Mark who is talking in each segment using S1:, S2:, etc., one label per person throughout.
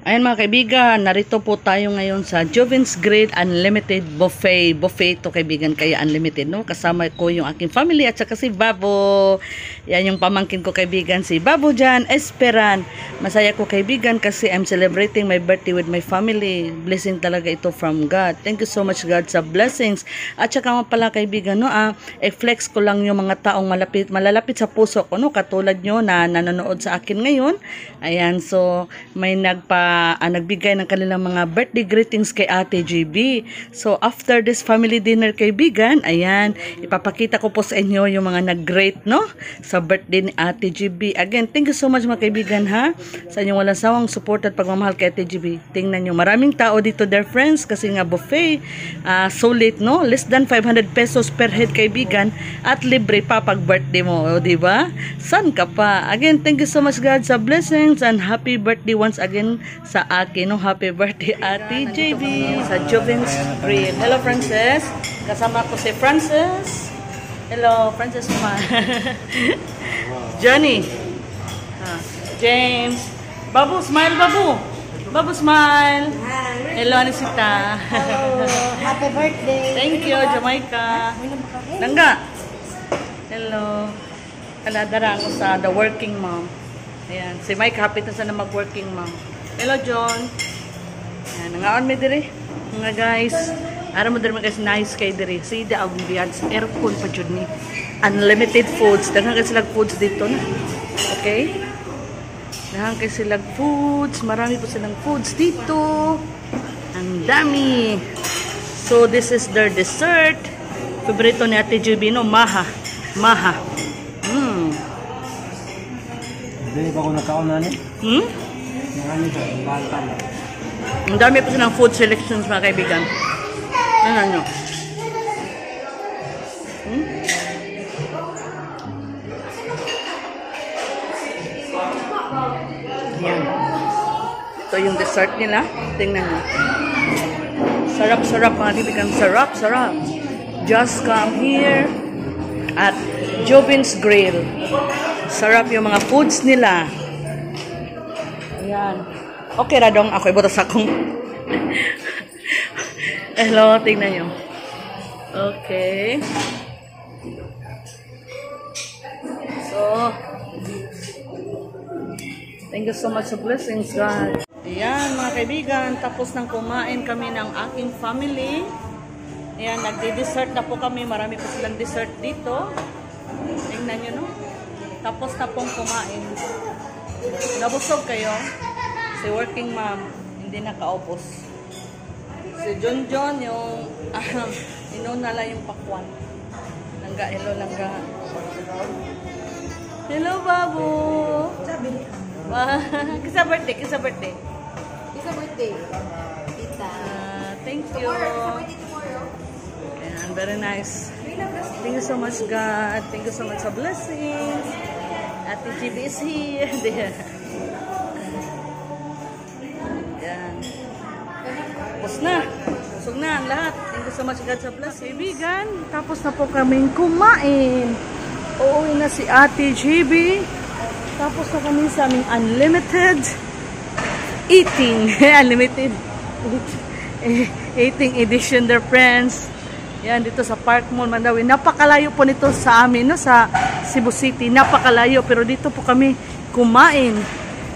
S1: Ayan mga kaibigan, narito po tayo ngayon sa Jovin's Grill Unlimited Buffet. Buffet to kaibigan, kaya unlimited, no? Kasama ko yung aking family at saka si Babo. Yan yung pamangkin ko kaibigan, si Babo Jan Esperan. Masaya ko kaibigan kasi I'm celebrating my birthday with my family. Blessing talaga ito from God. Thank you so much God sa blessings. At saka mga pala kaibigan, no? I-flex ko lang yung mga taong malalapit sa puso ko, no? Katulad nyo na nanonood sa akin ngayon. Ayan, so may nagbigay ng kanilang mga birthday greetings kay Ate GB. So, after this family dinner kaibigan, ayan, ipapakita ko po sa inyo yung mga nag-greet, no? Sa birthday ni Ate GB. Again, thank you so much mga kaibigan, ha? Sa inyong walang sawang support at pagmamahal kay Ate GB. Tingnan nyo, maraming tao dito, dear friends, kasi nga buffet, solid, no? Less than 500 pesos per head kaibigan, at libre pa pag birthday mo, o, diba? San ka pa? Again, thank you so much God sa blessings and happy birthday once again sa akin, no? Happy birthday Ate JB sa Jovin's Grill. Hello Frances, kasama ko si Frances. Hello Frances naman. Johnny, James, Babu, smile Babu. Babu, smile. Hello Anisita.
S2: Hello, happy birthday.
S1: Thank you Jamaica. Langga. Hello. Kaladara ako sa The Working Mom. Ayan, si Mike happy na sana mag-working mom. Hello, John. Ayan, nangaon mi diri. Mga guys, ara mo diri mga guys, nice kay diri. See the ambiance, aircon pa jud ni. Unlimited foods. Daghan kay sila foods dito na. Okay? Daghan kay sila foods. Marami po silang foods dito. Ang dami. So, this is their dessert. Favorito ni Ate Juby, no? Maha. Maha.
S3: Hindi ba ko nakaon na ni?
S1: Ang dami po silang food selections mga kaibigan. Ano nyo? Yan. Ito yung dessert nila. Tingnan nyo. Sarap-sarap mga kaibigan. Sarap-sarap. Just come here at Jovin's Grill. Sarap yung mga foods nila. Ayan. Okay ra dong. Ako ibutas akong. Hello, tingnan nyo. Okay. So, thank you so much for blessings, God. Ayan, mga kaibigan. Tapos nang kumain kami ng aking family. Ayan, nagdi-dessert na po kami. Marami po silang dessert dito. Tingnan nyo, no? Tapos na pong kumain. Nabusog kayo? Si working mom, hindi nakaupos. Si John John, yung inuna lang yung pakwan. Langga, hello, langga. Hello, Babu. Kisa birthday, kisa birthday.
S2: Kisa birthday. Tita.
S1: Thank you. And very nice. Thank you so much, God. Thank you so much for blessings. Ate GB is here. Yan. Tapos na. Busog na ang lahat. Thank you so much, God, sa blessings. Kaibigan, tapos na po kaming kumain. Uuwi na si Ate GB. Tapos na kami sa aming unlimited eating. Unlimited eating edition, their friends. Yan, dito sa Park Mall, Mandawi. Napakalayo po nito sa amin, no? Sa Cebu City. Napakalayo. Pero dito po kami kumain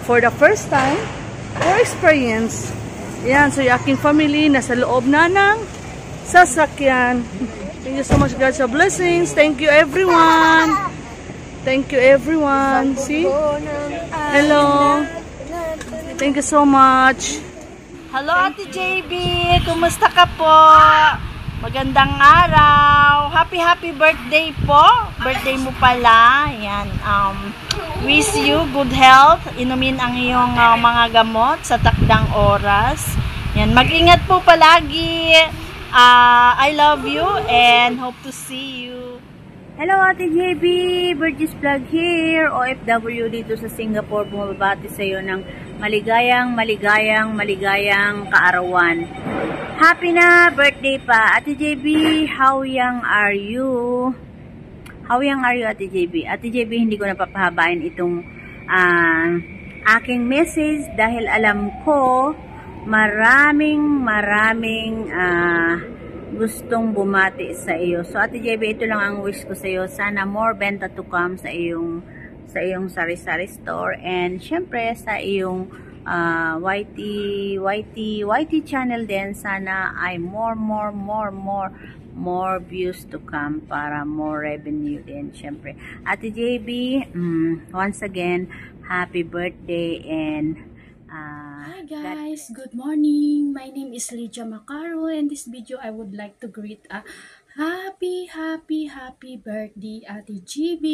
S1: for the first time for experience. Yan, so yung aking family nasa loob na ng sasakyan. Thank you so much, God, sa blessings. Thank you, everyone. Thank you, everyone. See? Hello. Thank you so much.
S4: Hello, Ate JB. Kumusta ka po? Magandang araw. Happy birthday po. Birthday mo pala. Yan. Wish you good health. Inumin ang iyong mga gamot sa takdang oras. Yan. Mag-ingat po palagi. I love you and hope to see you.
S2: Hello, Ate JB. Burgess Vlog here. OFW dito sa Singapore. Bumabati sa iyo ng maligayang kaarawan. Happy na birthday pa. Ate JB, how young are you? How young are you, Ate JB? Ate JB, hindi ko napapahabain itong aking message dahil alam ko maraming gustong bumati sa iyo. So Ate JB, ito lang ang wish ko sa iyo. Sana more benta to come sa iyong sari-sari store, and syempre sa iyong YT channel din. Sana ay more views to come para more revenue din syempre. Ate JB, once again, happy birthday, and
S5: hi guys, good morning. My name is Lydia Macaro, and this video I would like to greet a happy birthday, Ate GB.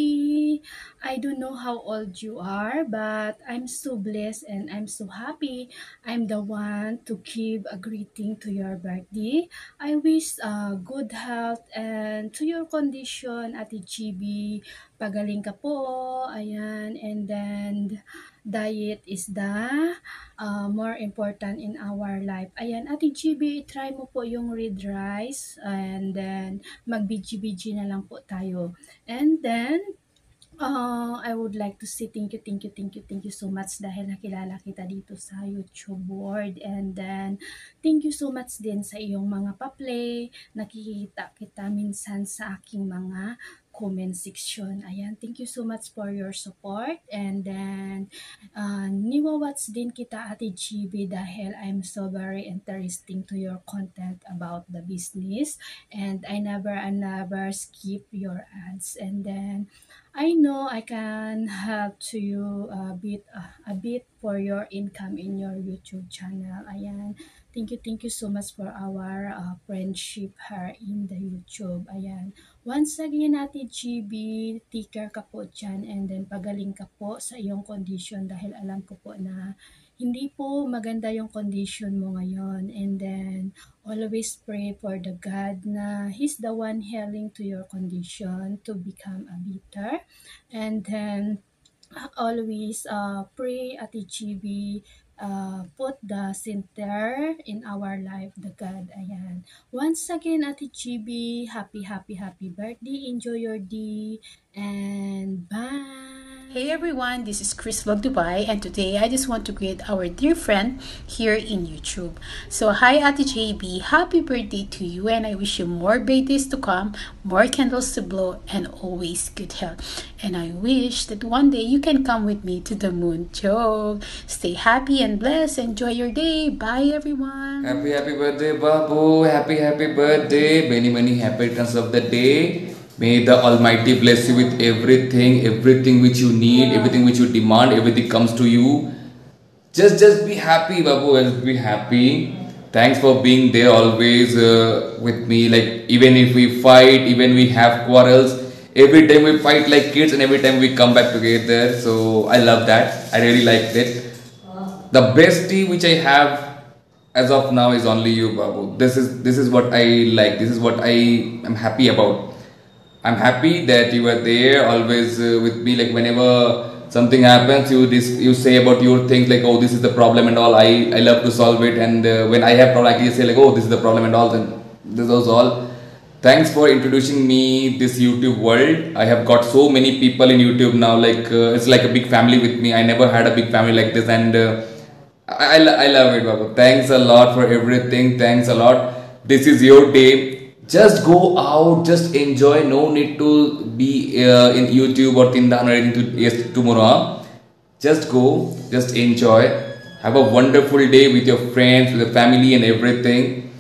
S5: I don't know how old you are, but I'm so blessed and I'm so happy. I'm the one to give a greeting to your birthday. I wish good health and to your condition, Ate GB. Pagaling ka po, ayan, and then diet is the more important in our life. Ayan, Ate GB, try mo po yung red rice, and then mag-BG-BG na lang po tayo. And then, I would like to say thank you so much dahil nakilala kita dito sa YouTube board, and then thank you so much din sa iyong mga pa-play. Nakikita kita minsan sa aking mga comment section. Ayan, thank you so much for your support, and then niwawatch din kita, Ate GB, dahil I'm so very interesting to your content about the business, and I never skip your ads, and then I know I can help to you a bit for your income in your YouTube channel. Ayan, thank you so much for our friendship here in the YouTube. Ayan, once again, Ate GB, take care ka po dyan, and then pagaling ka po sa iyong condition dahil alam ko po na hindi po maganda yung condition mo ngayon, and then always pray for the God na He's the one healing to your condition to become a better, and then always pray, Ate GB, put the center in our life, the God. Ayan, once again, Ate GB, happy birthday, enjoy your day, and bye.
S6: Hey everyone, this is Chris Vlog Dubai, and today I just want to greet our dear friend here in YouTube. So hi Ate JB, happy birthday to you, and I wish you more birthdays to come, more candles to blow, and always good health. And I wish that one day you can come with me to the moon. Joke. Stay happy and blessed. Enjoy your day. Bye everyone.
S7: Happy birthday Babu. Happy birthday. Many happy returns of the day. May the Almighty bless you with everything which you need, everything which you demand, everything comes to you. Just be happy, Babu. Just be happy. Thanks for being there always with me. Like even if we fight, even we have quarrels, every time we fight like kids, and every time we come back together. So I love that. I really like it. The best tea which I have as of now is only you, Babu. This is what I like. This is what I am happy about. I'm happy that you are there always with me. Like whenever something happens, you say about your things like, oh, this is the problem and all. I love to solve it, and when I have problem, I can say like, oh, this is the problem and all. Then this was all. Thanks for introducing me this YouTube world. I have got so many people in YouTube now. Like it's like a big family with me. I never had a big family like this, and I love it, Babu. Thanks a lot for everything. Thanks a lot. This is your day. Just go out, just enjoy. No need to be in YouTube or Tindan or anything tomorrow. Just go, just enjoy. Have a wonderful day with your friends, with the family and everything.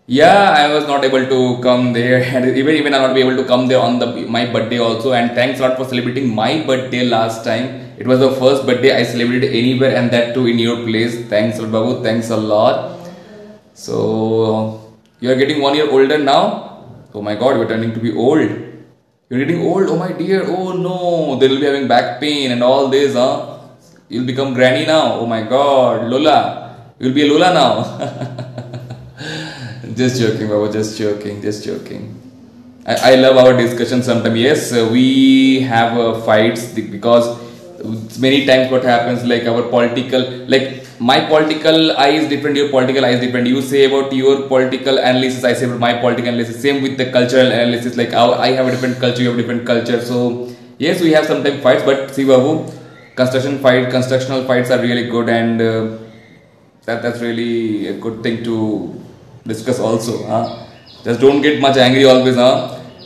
S7: Yeah, I was not able to come there, and even I not be able to come there on my birthday also. And thanks a lot for celebrating my birthday last time. It was the first birthday I celebrated anywhere, and that too in your place. Thanks a lot, Babu. Thanks a lot. So you are getting 1 year older now. Oh my God, you are turning to be old. You're getting old. Oh my dear. Oh no, they will be having back pain and all this, huh? You'll become granny now. Oh my God, Lola. You'll be a Lola now. Just joking, Baba. Just joking. I love our discussion sometimes. Yes, we have fights because many times what happens, like our political, like my political eye is different, your political eye is different. You say about your political analysis, I say about my political analysis. Same with the cultural analysis, like I have a different culture, you have a different culture. So yes, we have sometimes fights, but see, Babu, constructional fights are really good, and that's really a good thing to discuss also. Just don't get much angry always.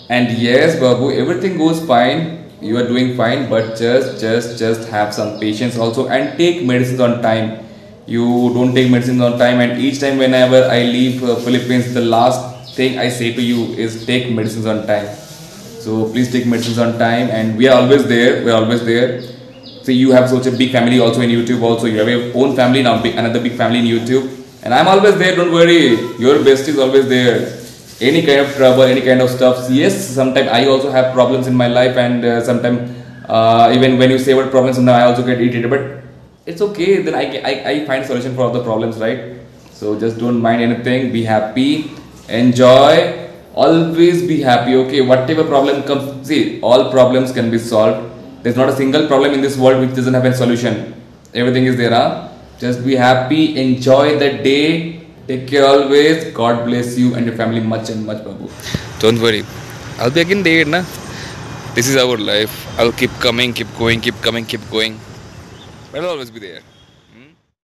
S7: And yes, Babu, everything goes fine. You are doing fine, but just have some patience also, and take medicines on time. You don't take medicines on time, and each time whenever I leave Philippines, the last thing I say to you is take medicines on time. So please take medicines on time, and we are always there. We are always there. See, you have such a big family also in YouTube. Also, you have your own family now, another big family in YouTube, and I'm always there. Don't worry, your best is always there. Any kind of trouble, any kind of stuff. Yes, sometimes I also have problems in my life, and sometimes even when you say about problems, sometimes I also get irritated. But it's okay. Then I find solution for all the problems, right? So just don't mind anything. Be happy, enjoy. Always be happy, okay? Whatever problem comes, see, all problems can be solved. There's not a single problem in this world which doesn't have a solution. Everything is there, Just be happy, enjoy the day, take care always. God bless you and your family much and much, Babu. Don't worry, I'll be again there, na? This is our life. I'll keep coming, keep going, keep coming, keep going. I'll always be there.